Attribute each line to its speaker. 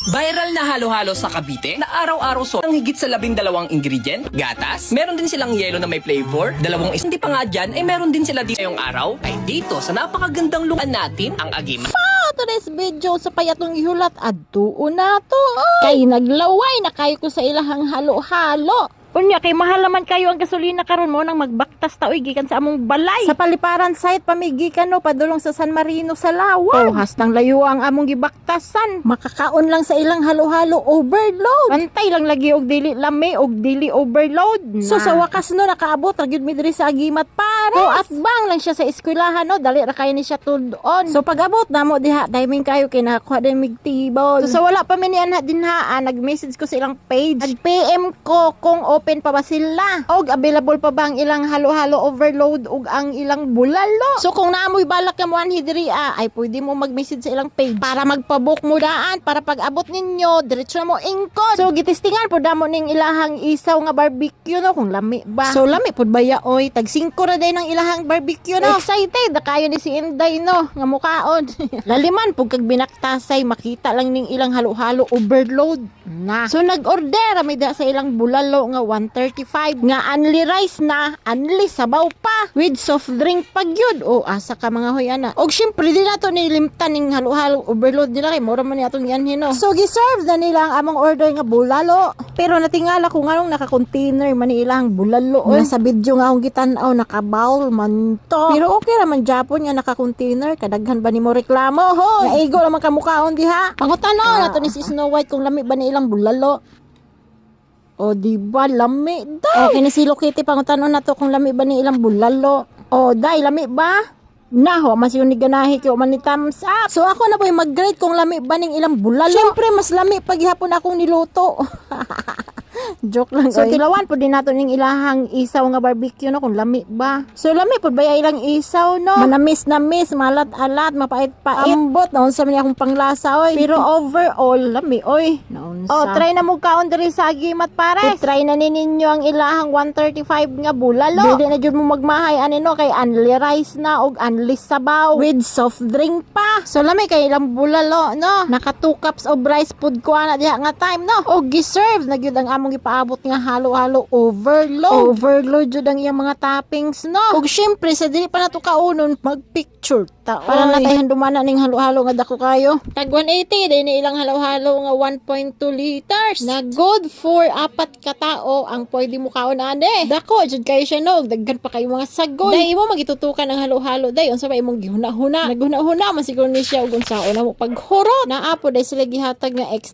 Speaker 1: Viral na halo-halo sa Cavite na araw-araw so ang higit sa 12 ingredient, gatas, meron din silang yelo na may flavor, hindi pa nga dyan, meron din sila dito ngayong araw, ay dito sa napakagandang lugar natin, ang Agima.
Speaker 2: Today's video sa payatong ihulat adtuon na to. Kay naglaway na kayo ko sa ilahang halo-halo. Unya kay mahal naman kayo ang gasolina karon mo nang magbaktas ta oy gikan sa among balay. Sa paliparan site pamigikan no padulong sa San Marino sa Lawan. Oh, hastang layo ang among gibaktasan. Makakaon lang sa ilang halo-halo overload. Pantay lang lagi og dili lami og dili overload. So sa wakas no nakaabot ra gyud mi diri sa Agimat pare. So at bang lang siya sa eskwelahan no dali ra kay ni siya tud-on. So pag-abot namo diha timing kayo kay nakakuha din mig tibol. So sa wala pa mi niyan dinha nag-message ko sa ilang page. Nag-PM ko kung open pa ba sila og available pa ba ang ilang halo-halo overload og ang ilang bulalo. So kung naamoy balak ka mo anhi diri ay pwede mo mag-message sa ilang page para magpa-book mo daan para pag-abot ninyo diretso na mo ingkod. So gitistingan po damo ning ilahang isaw nga barbecue no kung lami ba. So lami pud baya oy tag 5 ra day ng ilahang barbecue no. Excited na kayo ni si Inday no nga mukaon. Laliman pug kag binaktasay makita lang ning ilang halo-halo overload na. So nag-order mi da sa ilang bulalo nga 135 nga only rice na only sabaw pa with soft drink pag yun. O asa ka mga hoy ana. Og syempre di nato nilimtan ning halo-halo overload nila kay mura man ni atong yan hino. So giserve na nila ang among order nga bulalo. Pero natingala ko nganong naka-container man ni ilang bulalo. Sa video nga akong gitan-aw naka-bowl man to. Pero okay ra man Japon nga naka-container kadaghan ba nimo reklamo hoy. Naigo lang man kamukaon diha. Pangutanaw nato ni si Snow White kung lami ba ni ilang bulalo. O diba lami day. Okay ni si Hello Kitty pangutanon na to kung lami ba ni ilang bulalo. O day lami ba? Naho mas yun ni ganahi kay man ni thumbs up. So ako na po mag-grade kung lami ba ning ilang bulalo. Syempre mas lami pag gihapon akong niluto. Joke lang. So tilawan po din nato ning ilahang isaw nga barbecue no kung lami ba. So lami po ba ilang isaw no? Manamis na miss, malat-alat, mapait-pait. Ambot na unsa man akong panglasa oy. Pero overall lami oy. Oh, try na mo kaon diri sa Agimat pare. Try na ninyo ang ilahang 135 nga bulalo. Dili na jud mo magmahay ani no kay only rice na og only sabaw with soft drink pa. So lami kay ilang bulalo no. Naka 2 cups of rice pud ko ana diha nga time no. Og giserve na gyud ang among ipaabot nga halo-halo overload. Overload jud ang iyang mga toppings no. Og syempre sa dili pa nato kaunon magpicture ta. Para natayan dumana ning halo-halo nga dako kayo. Tag 180 din ilang halo-halo nga 1.2 liters. Na good for 4 ka tao ang pwede mo kaon ane. Dako jud kayo siya no. Daghan pa kayo mga sagon. Dai imo magitutukan ang halo-halo day unsa ba imong gihuna-huna. Naghuna-huna man siguro ni siya ug unsa una mo paghurot. Naapo day sila gihatag nga extra